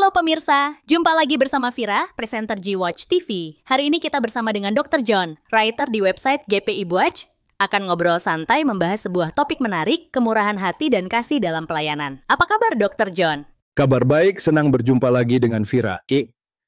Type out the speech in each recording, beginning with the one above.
Halo pemirsa, jumpa lagi bersama Vira, presenter G-Watch TV. Hari ini kita bersama dengan Dr. John, writer di website GPI Watch, akan ngobrol santai membahas sebuah topik menarik, kemurahan hati dan kasih dalam pelayanan. Apa kabar Dr. John? Kabar baik, senang berjumpa lagi dengan Vira.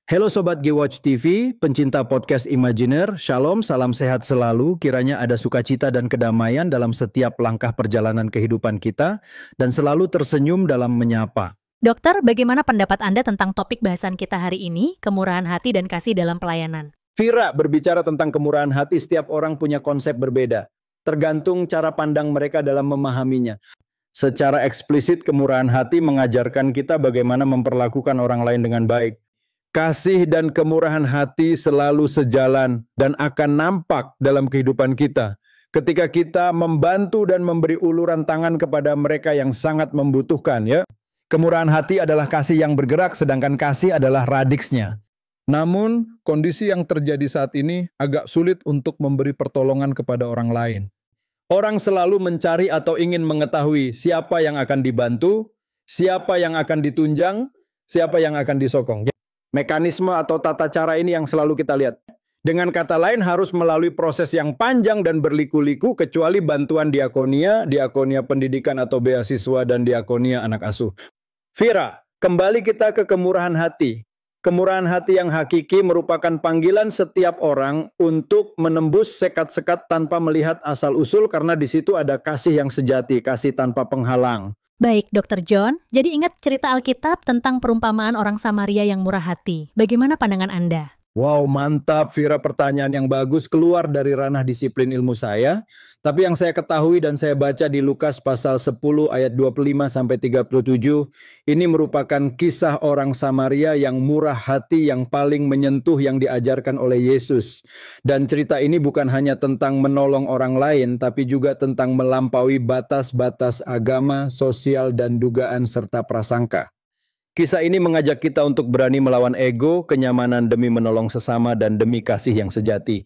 Halo Sobat G-Watch TV, pencinta podcast Imajiner, Shalom, salam sehat selalu, kiranya ada sukacita dan kedamaian dalam setiap langkah perjalanan kehidupan kita, dan selalu tersenyum dalam menyapa. Dokter, bagaimana pendapat Anda tentang topik bahasan kita hari ini, kemurahan hati dan kasih dalam pelayanan? Vira, berbicara tentang kemurahan hati, setiap orang punya konsep berbeda, tergantung cara pandang mereka dalam memahaminya. Secara eksplisit, kemurahan hati mengajarkan kita bagaimana memperlakukan orang lain dengan baik. Kasih dan kemurahan hati selalu sejalan dan akan nampak dalam kehidupan kita. Ketika kita membantu dan memberi uluran tangan kepada mereka yang sangat membutuhkan, ya. Kemurahan hati adalah kasih yang bergerak, sedangkan kasih adalah radiksnya. Namun, kondisi yang terjadi saat ini agak sulit untuk memberi pertolongan kepada orang lain. Orang selalu mencari atau ingin mengetahui siapa yang akan dibantu, siapa yang akan ditunjang, siapa yang akan disokong. Mekanisme atau tata cara ini yang selalu kita lihat. Dengan kata lain harus melalui proses yang panjang dan berliku-liku kecuali bantuan diakonia, diakonia pendidikan atau beasiswa dan diakonia anak asuh. Vira, kembali kita ke kemurahan hati. Kemurahan hati yang hakiki merupakan panggilan setiap orang untuk menembus sekat-sekat tanpa melihat asal-usul karena di situ ada kasih yang sejati, kasih tanpa penghalang. Baik, Dr. John. Jadi ingat cerita Alkitab tentang perumpamaan orang Samaria yang murah hati. Bagaimana pandangan Anda? Wow, mantap Vira, pertanyaan yang bagus keluar dari ranah disiplin ilmu saya. Tapi yang saya ketahui dan saya baca di Lukas pasal 10 ayat 25-37, ini merupakan kisah orang Samaria yang murah hati yang paling menyentuh yang diajarkan oleh Yesus. Dan cerita ini bukan hanya tentang menolong orang lain, tapi juga tentang melampaui batas-batas agama, sosial, dan dugaan serta prasangka. Kisah ini mengajak kita untuk berani melawan ego, kenyamanan demi menolong sesama, dan demi kasih yang sejati.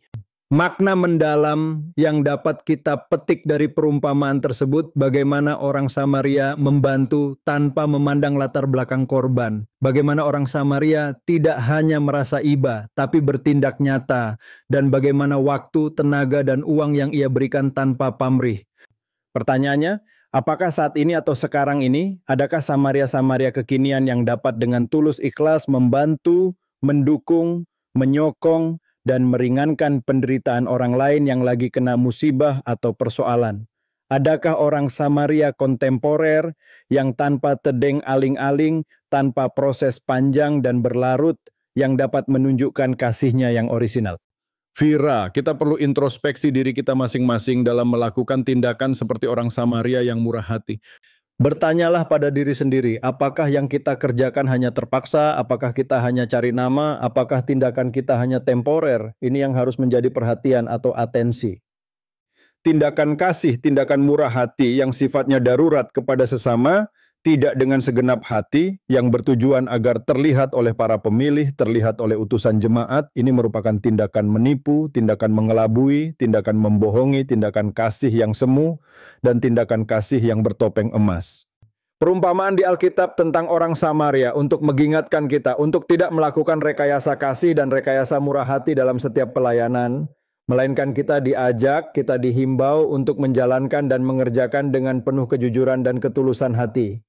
Makna mendalam yang dapat kita petik dari perumpamaan tersebut, bagaimana orang Samaria membantu tanpa memandang latar belakang korban. Bagaimana orang Samaria tidak hanya merasa iba, tapi bertindak nyata. Dan bagaimana waktu, tenaga, dan uang yang ia berikan tanpa pamrih. Pertanyaannya, apakah saat ini atau sekarang ini, adakah Samaria-Samaria kekinian yang dapat dengan tulus ikhlas membantu, mendukung, menyokong, dan meringankan penderitaan orang lain yang lagi kena musibah atau persoalan? Adakah orang Samaria kontemporer yang tanpa tedeng aling-aling, tanpa proses panjang dan berlarut, yang dapat menunjukkan kasihnya yang orisinal? Vira, kita perlu introspeksi diri kita masing-masing dalam melakukan tindakan seperti orang Samaria yang murah hati. Bertanyalah pada diri sendiri, apakah yang kita kerjakan hanya terpaksa, apakah kita hanya cari nama, apakah tindakan kita hanya temporer? Ini yang harus menjadi perhatian atau atensi. Tindakan kasih, tindakan murah hati yang sifatnya darurat kepada sesama, tidak dengan segenap hati, yang bertujuan agar terlihat oleh para pemilih, terlihat oleh utusan jemaat, ini merupakan tindakan menipu, tindakan mengelabui, tindakan membohongi, tindakan kasih yang semu, dan tindakan kasih yang bertopeng emas. Perumpamaan di Alkitab tentang orang Samaria untuk mengingatkan kita untuk tidak melakukan rekayasa kasih dan rekayasa murah hati dalam setiap pelayanan, melainkan kita diajak, kita dihimbau untuk menjalankan dan mengerjakan dengan penuh kejujuran dan ketulusan hati.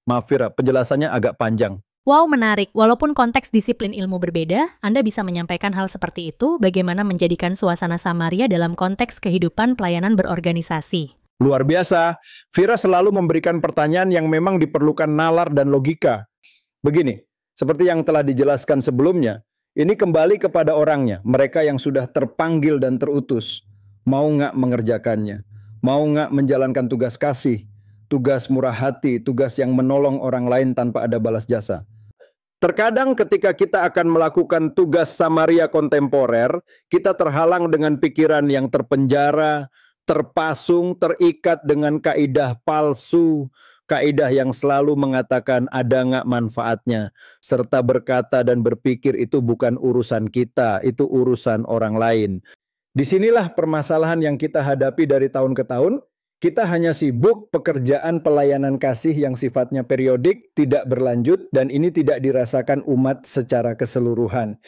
Maaf Vira, penjelasannya agak panjang. Wow, menarik. Walaupun konteks disiplin ilmu berbeda, Anda bisa menyampaikan hal seperti itu, bagaimana menjadikan suasana Samaria dalam konteks kehidupan pelayanan berorganisasi. Luar biasa, Vira selalu memberikan pertanyaan yang memang diperlukan nalar dan logika. Begini, seperti yang telah dijelaskan sebelumnya, ini kembali kepada orangnya, mereka yang sudah terpanggil dan terutus. Mau nggak mengerjakannya? Mau nggak menjalankan tugas kasih? Tugas murah hati, tugas yang menolong orang lain tanpa ada balas jasa. Terkadang ketika kita akan melakukan tugas Samaria kontemporer, kita terhalang dengan pikiran yang terpenjara, terpasung, terikat dengan kaidah palsu, kaidah yang selalu mengatakan ada nggak manfaatnya, serta berkata dan berpikir itu bukan urusan kita, itu urusan orang lain. Disinilah permasalahan yang kita hadapi dari tahun ke tahun. Kita hanya sibuk pekerjaan pelayanan kasih yang sifatnya periodik, tidak berlanjut, dan ini tidak dirasakan umat secara keseluruhan.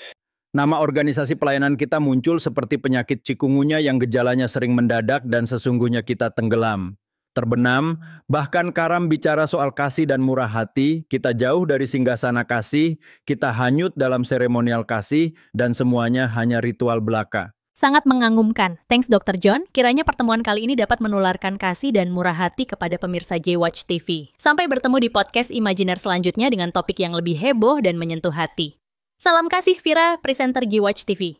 Nama organisasi pelayanan kita muncul seperti penyakit cikungunya yang gejalanya sering mendadak dan sesungguhnya kita tenggelam. Terbenam, bahkan karam bicara soal kasih dan murah hati, kita jauh dari singgasana kasih, kita hanyut dalam seremonial kasih, dan semuanya hanya ritual belaka. Sangat mengagumkan. Thanks Dr. John. Kiranya pertemuan kali ini dapat menularkan kasih dan murah hati kepada pemirsa J-Watch TV. Sampai bertemu di podcast Imajiner selanjutnya dengan topik yang lebih heboh dan menyentuh hati. Salam kasih Vira, presenter J-Watch TV.